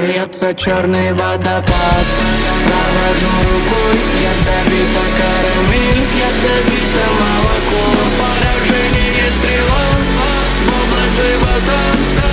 Льется черный водопад, провожу рукой, ядовито карамель, ядовито молоко. Поражение стрела, в область живота.